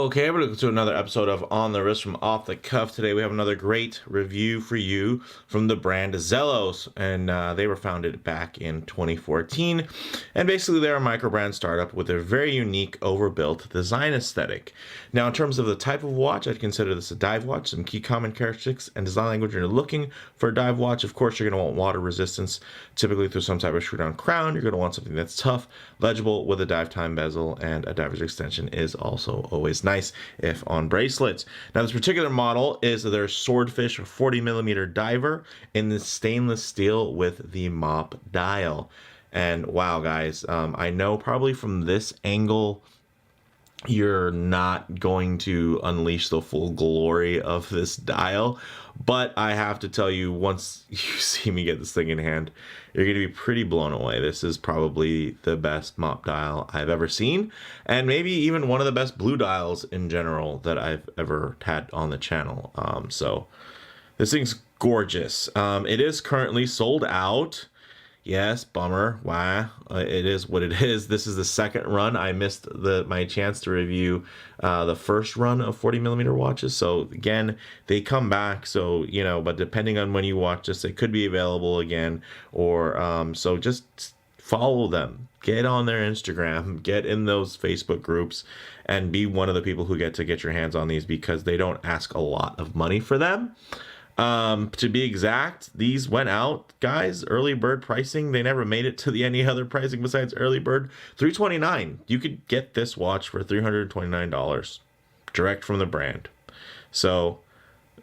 Okay, we're going to another episode of On the Wrist from Off the Cuff. Today we have another great review for you from the brand Zelos, and they were founded back in 2014. And basically they're a microbrand startup with a very unique overbuilt design aesthetic. Now in terms of the type of watch, I'd consider this a dive watch. Some key common characteristics and design language you're looking for a dive watch. Of course, you're going to want water resistance, typically through some type of screw down crown. You're going to want something that's tough, legible with a dive time bezel, and a diver's extension is also always nice if on bracelets. Now this particular model is their Swordfish 40mm diver in the stainless steel with the MOP dial. And wow guys, I know probably from this angle you're not going to unleash the full glory of this dial, but I have to tell you, once you see me get this thing in hand, you're going to be pretty blown away. This is probably the best MOP dial I've ever seen, and maybe even one of the best blue dials in general that I've ever had on the channel. So this thing's gorgeous. It is currently sold out. Yes, bummer. Why? It is what it is. This is the second run. I missed my chance to review the first run of 40mm watches. So again, they come back. So, you know, but depending on when you watch this, they could be available again. Or so just follow them. Get on their Instagram. Get in those Facebook groups and be one of the people who get your hands on these, because they don't ask a lot of money for them. To be exact, these went out, guys, early bird pricing. They never made it to any other pricing besides early bird. $329. You could get this watch for $329 direct from the brand. So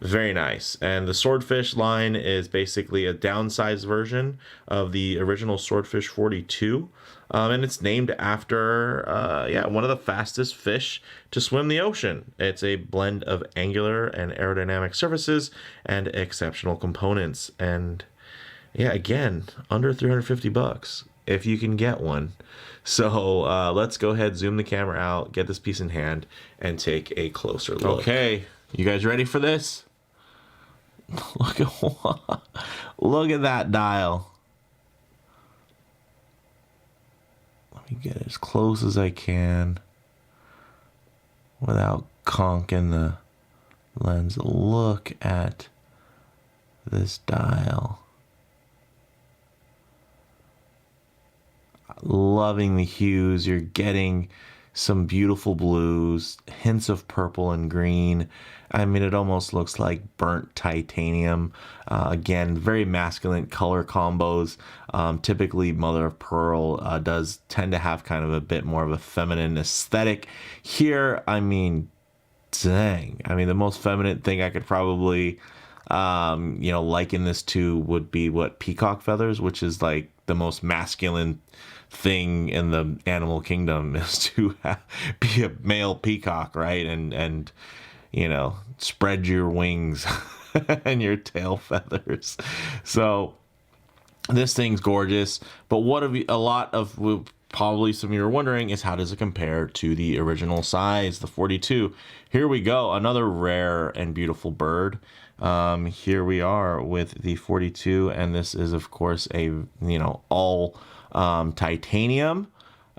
very nice. And the Swordfish line is basically a downsized version of the original Swordfish 42. And it's named after, one of the fastest fish to swim the ocean. It's a blend of angular and aerodynamic surfaces and exceptional components. And yeah, again, under 350 bucks if you can get one. So let's go ahead, zoom the camera out, get this piece in hand, and take a closer look. Okay, you guys ready for this? Look at that dial. Let me get as close as I can without conking the lens. Look at this dial. Loving the hues. You're getting some beautiful blues, hints of purple and green. I mean, it almost looks like burnt titanium. Again, very masculine color combos. Typically, mother of pearl does tend to have kind of a bit more of a feminine aesthetic. Here, I mean, dang. I mean, the most feminine thing I could probably, liken this to would be peacock feathers, which is like the most masculine thing in the animal kingdom, is to be a male peacock, right? And spread your wings and your tail feathers. So this thing's gorgeous. But probably some of you are wondering is, how does it compare to the original size, the 42? Here we go, another rare and beautiful bird. Here we are with the 42, and this is of course a all titanium,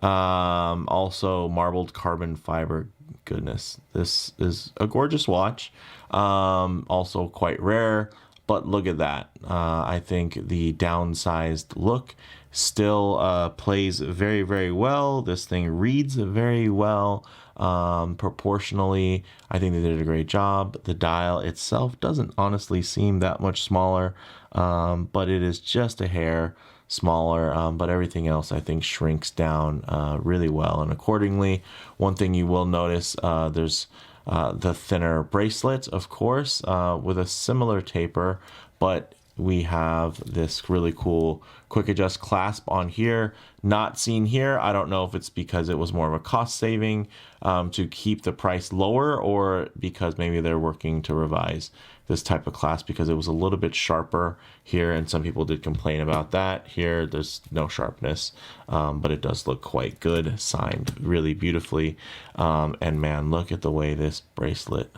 also marbled carbon fiber. Goodness, this is a gorgeous watch, also quite rare, but look at that. I think the downsized look still plays very, very well. This thing reads very well. Proportionally, I think they did a great job. The dial itself doesn't honestly seem that much smaller, but it is just a hair smaller, but everything else I think shrinks down really well. And accordingly, one thing you will notice, there's the thinner bracelet, of course, with a similar taper, but we have this really cool quick adjust clasp on here, not seen here. I don't know if it's because it was more of a cost saving to keep the price lower, or because maybe they're working to revise this type of clasp because it was a little bit sharper here, and some people did complain about that. Here there's no sharpness, but it does look quite good, signed really beautifully. And man, look at the way this bracelet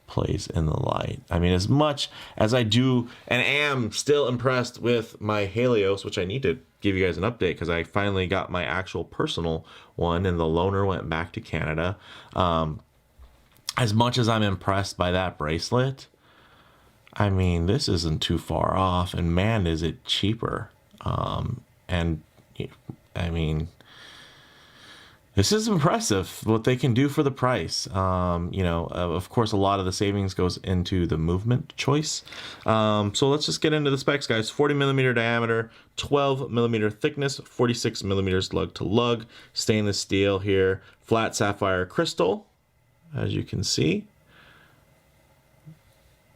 plays in the light. I mean, as much as I do and am still impressed with my Helios, which I need to give you guys an update because I finally got my actual personal one and the loaner went back to Canada. as much as I'm impressed by that bracelet, I mean, this isn't too far off, and man, is it cheaper. And I mean, this is impressive what they can do for the price. Of course, a lot of the savings goes into the movement choice. So let's just get into the specs, guys. 40 millimeter diameter, 12 millimeter thickness, 46 millimeters lug to lug, stainless steel here, flat sapphire crystal, as you can see.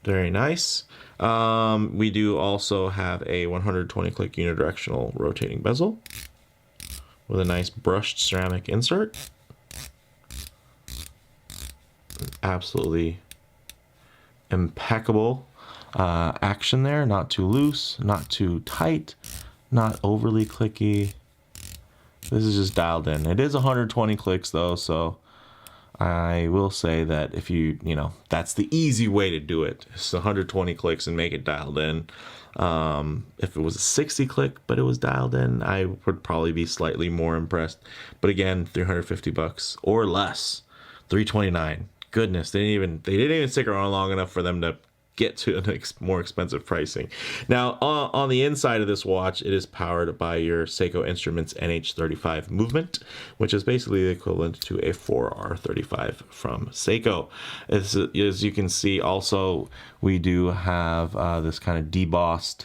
Very nice. We do also have a 120 click unidirectional rotating bezel with a nice brushed ceramic insert. Absolutely impeccable action there. Not too loose, not too tight, not overly clicky. This is just dialed in. It is 120 clicks though, so I will say that if that's the easy way to do it. It's 120 clicks and make it dialed in. If it was a 60 click, but it was dialed in, I would probably be slightly more impressed. But again, $350 or less, $329. Goodness, they didn't even stick around long enough for them to get to more expensive pricing. Now, on the inside of this watch, it is powered by your Seiko Instruments NH35 movement, which is basically the equivalent to a 4R35 from Seiko. As you can see, also, we do have this kind of debossed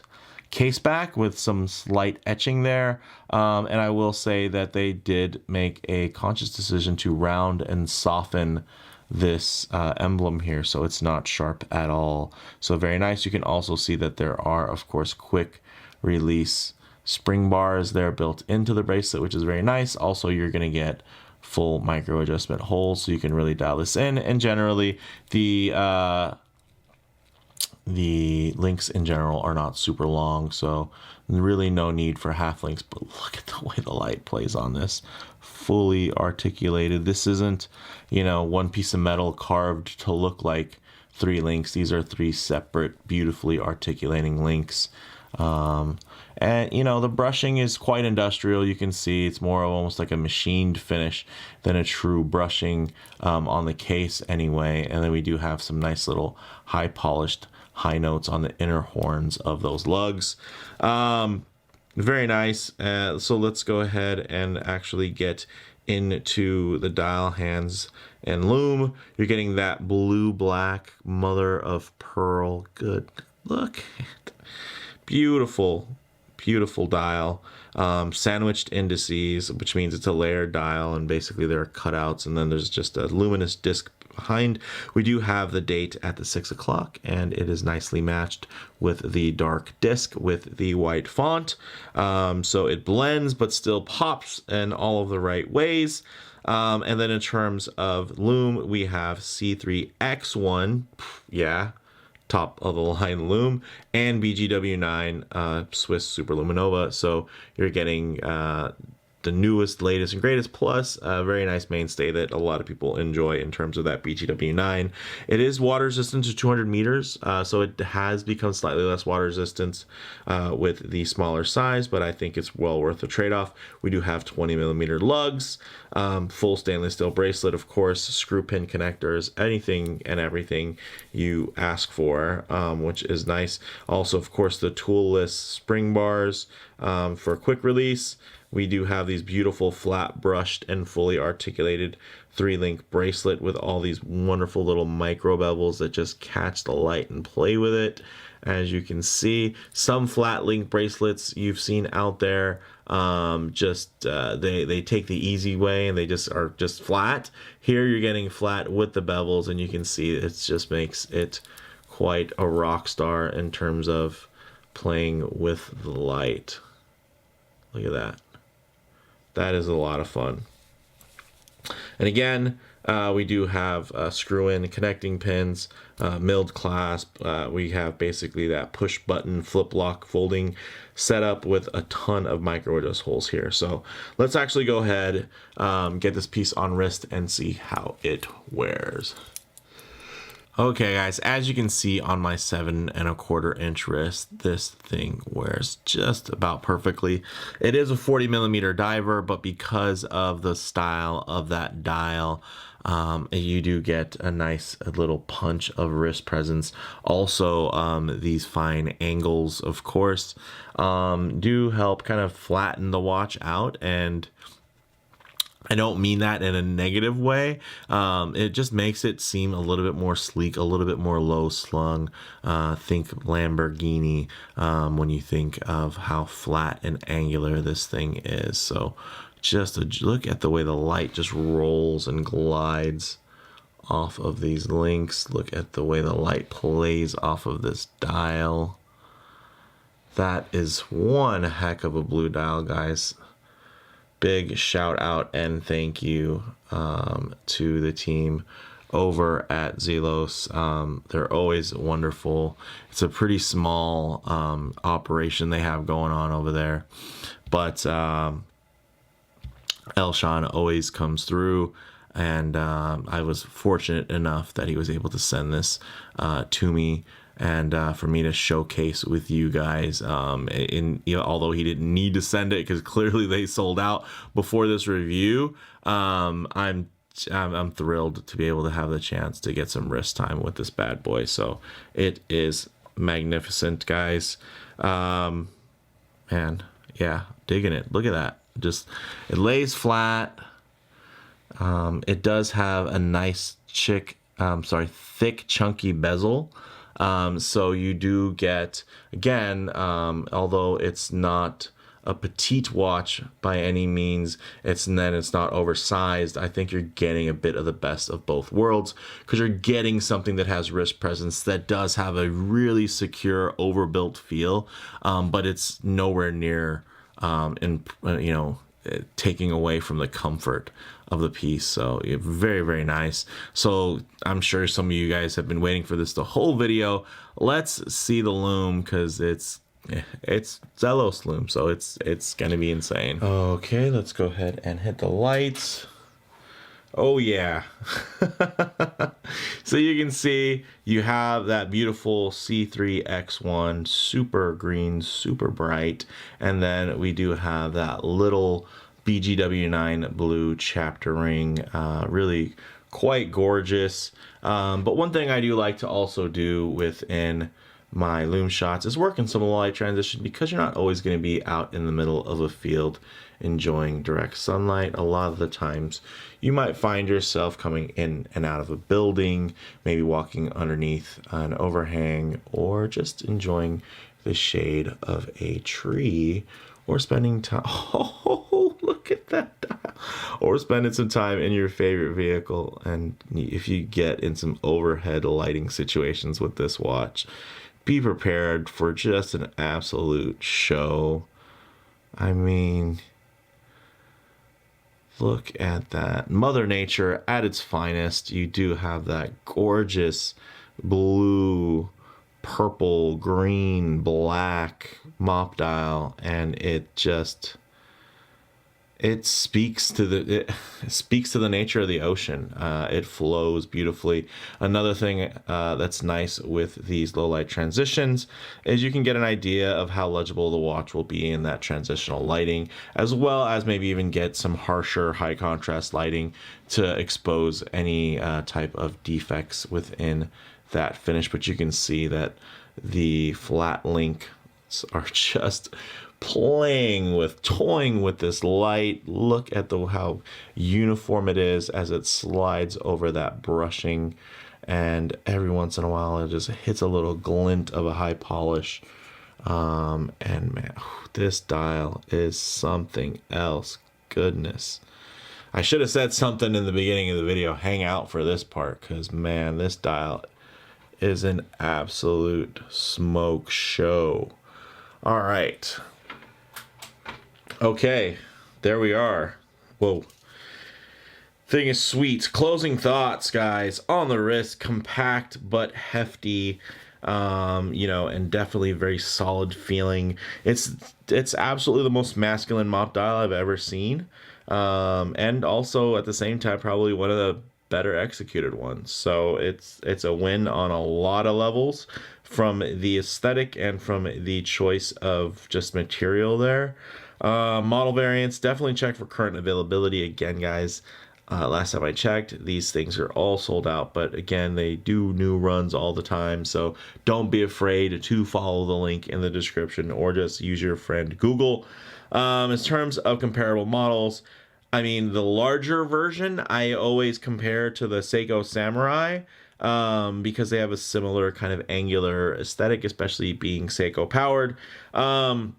case back with some slight etching there. And I will say that they did make a conscious decision to round and soften this emblem here, so it's not sharp at all. So very nice. You can also see that there are, of course, quick release spring bars there built into the bracelet, which is very nice. Also, you're going to get full micro adjustment holes, so you can really dial this in. And generally, the links in general are not super long, so really no need for half links. But look at the way the light plays on this. Fully articulated. This isn't, one piece of metal carved to look like 3 links. These are 3 separate, beautifully articulating links. And the brushing is quite industrial. You can see it's more almost like a machined finish than a true brushing on the case anyway. And then we do have some nice little high polished high notes on the inner horns of those lugs. Very nice. So let's go ahead and actually get into the dial hands and lume. You're getting that blue-black mother of pearl. Good. Look. Beautiful, beautiful dial. Sandwiched indices, which means it's a layered dial, and basically there are cutouts, and then there's just a luminous disc behind. We do have the date at the 6 o'clock, and it is nicely matched with the dark disc with the white font. So it blends but still pops in all of the right ways. And then in terms of lume, we have C3X1, yeah, top of the line lume, and BGW9 Swiss Superluminova. So you're getting the newest, latest, and greatest, plus a very nice mainstay that a lot of people enjoy in terms of that BGW9. It is water resistant to 200 meters, so it has become slightly less water resistant with the smaller size, but I think it's well worth the trade-off. We do have 20 millimeter lugs, full stainless steel bracelet, of course, screw pin connectors, anything and everything you ask for, which is nice. Also, of course, the toolless spring bars for quick release. We do have these beautiful flat brushed and fully articulated 3-link bracelet with all these wonderful little micro bevels that just catch the light and play with it. As you can see, some flat link bracelets you've seen out there, they take the easy way and they just are just flat. Here you're getting flat with the bevels, and you can see it just makes it quite a rock star in terms of playing with the light. Look at that. That is a lot of fun. And again, we do have screw-in connecting pins, milled clasp. We have basically that push button flip lock folding setup with a ton of micro adjust holes here. So let's actually go ahead, get this piece on wrist and see how it wears. Okay guys, as you can see on my 7¼ inch wrist, this thing wears just about perfectly. It is a 40mm diver, but because of the style of that dial, you do get a nice little punch of wrist presence. Also, these fine angles, of course, do help kind of flatten the watch out, and I don't mean that in a negative way. It just makes it seem a little bit more sleek, a little bit more low slung. Think Lamborghini when you think of how flat and angular this thing is. So just look at the way the light just rolls and glides off of these links. Look at the way the light plays off of this dial. That is one heck of a blue dial, guys. Big shout out and thank you to the team over at Zelos. They're always wonderful. It's a pretty small operation they have going on over there, but Elshan always comes through, and I was fortunate enough that he was able to send this to me, and for me to showcase with you guys. Although he didn't need to send it because clearly they sold out before this review, I'm thrilled to be able to have the chance to get some wrist time with this bad boy. So it is magnificent, guys. Man, yeah, digging it. Look at that. Just, it lays flat. It does have a nice thick, chunky bezel. So you do get, again, although it's not a petite watch by any means, it's not oversized. I think you're getting a bit of the best of both worlds, because you're getting something that has wrist presence, that does have a really secure, overbuilt feel, but it's nowhere near, taking away from the comfort of the piece. So very, very nice. So I'm sure some of you guys have been waiting for this the whole video. Let's see the Lume, because it's Zelos Lume, so it's gonna be insane. Okay, let's go ahead and hit the lights. Oh yeah. So you can see you have that beautiful C3X1, super green, super bright, and then we do have that little BGW9 blue chapter ring, really quite gorgeous. But one thing I do like to also do within my Lume shots is work in some low light transition, because you're not always going to be out in the middle of a field enjoying direct sunlight. A lot of the times you might find yourself coming in and out of a building, maybe walking underneath an overhang, or just enjoying the shade of a tree, or spending time, oh, look at that dial, or spending some time in your favorite vehicle. And if you get in some overhead lighting situations with this watch, be prepared for just an absolute show. I mean, look at that. Mother Nature at its finest. You do have that gorgeous blue, purple, green, black MOP dial, and it speaks to the nature of the ocean. It flows beautifully. Another thing that's nice with these low light transitions is you can get an idea of how legible the watch will be in that transitional lighting, as well as maybe even get some harsher high contrast lighting to expose any type of defects within that finish. But you can see that the flat links are just toying with this light. Look at how uniform it is as it slides over that brushing, and every once in a while it just hits a little glint of a high polish. And man, this dial is something else. Goodness, I should have said something in the beginning of the video. Hang out for this part, because man, this dial is an absolute smoke show. All right. Okay, there we are. Whoa. Thing is sweet. Closing thoughts, guys. On the wrist, compact but hefty, and definitely very solid feeling. It's absolutely the most masculine MOP dial I've ever seen. And also at the same time, probably one of the better executed ones. So it's a win on a lot of levels, from the aesthetic and from the choice of just material there. Model variants, definitely check for current availability. Again, guys, last time I checked, these things are all sold out, but again, they do new runs all the time, so don't be afraid to follow the link in the description or just use your friend Google. In terms of comparable models, I mean, the larger version I always compare to the Seiko Samurai, because they have a similar kind of angular aesthetic, especially being Seiko powered. And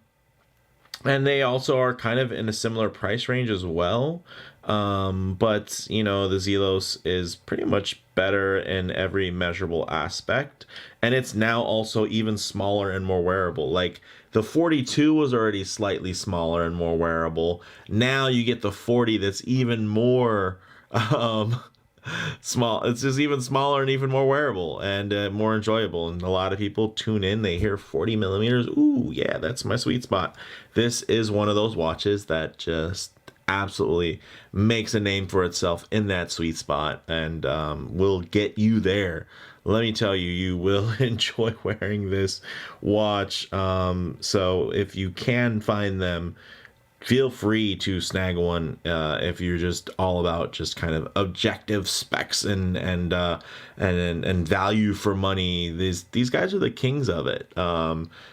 they also are kind of in a similar price range as well. But, you know, the Zelos is pretty much better in every measurable aspect. And it's now also even smaller and more wearable. Like, the 42 was already slightly smaller and more wearable. Now you get the 40 that's even more small. It's just even smaller and even more wearable and more enjoyable. And a lot of people tune in, they hear 40 millimeters. Ooh, yeah, that's my sweet spot. This is one of those watches that just absolutely makes a name for itself in that sweet spot, and will get you there. Let me tell you, you will enjoy wearing this watch. So if you can find them, feel free to snag one if you're just all about just kind of objective specs and value for money. These guys are the kings of it.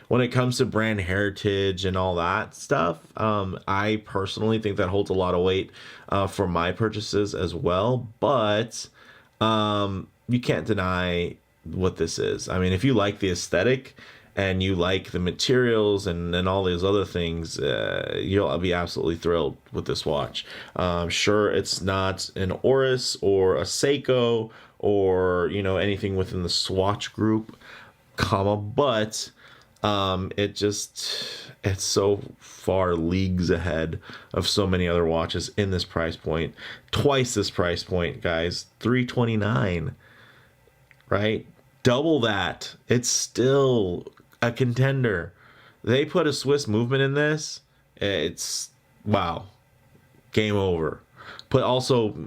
When it comes to brand heritage and all that stuff, I personally think that holds a lot of weight for my purchases as well. But you can't deny what this is. I mean, if you like the aesthetic and you like the materials and all these other things, you'll be absolutely thrilled with this watch. Sure, it's not an Oris or a Seiko or, you know, anything within the Swatch group, but it's so far leagues ahead of so many other watches in this price point. Twice this price point, guys. $329, right? Double that. It's still a contender. They put a Swiss movement in this. It's wow. Game over.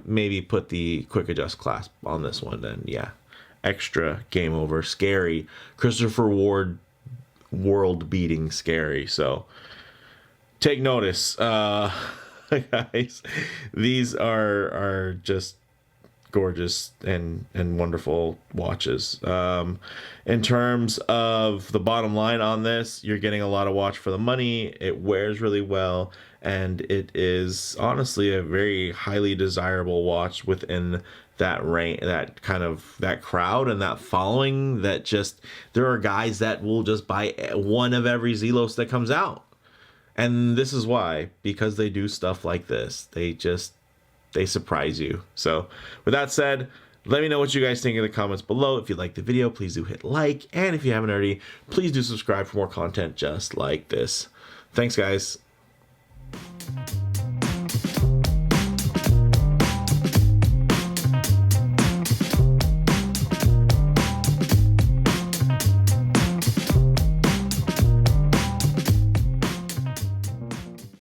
Maybe put the quick adjust clasp on this one, then yeah. Extra game over. Scary. Christopher Ward world beating scary. So take notice. Guys, these are just gorgeous and wonderful watches. In terms of the bottom line on this, you're getting a lot of watch for the money. It wears really well, and it is honestly a very highly desirable watch within that range, that crowd and that following, that just, there are guys that will just buy one of every Zelos that comes out. And this is why, because they do stuff like this. They surprise you. So with that said, let me know what you guys think in the comments below. If you liked the video, please do hit like. And if you haven't already, please do subscribe for more content just like this. Thanks, guys.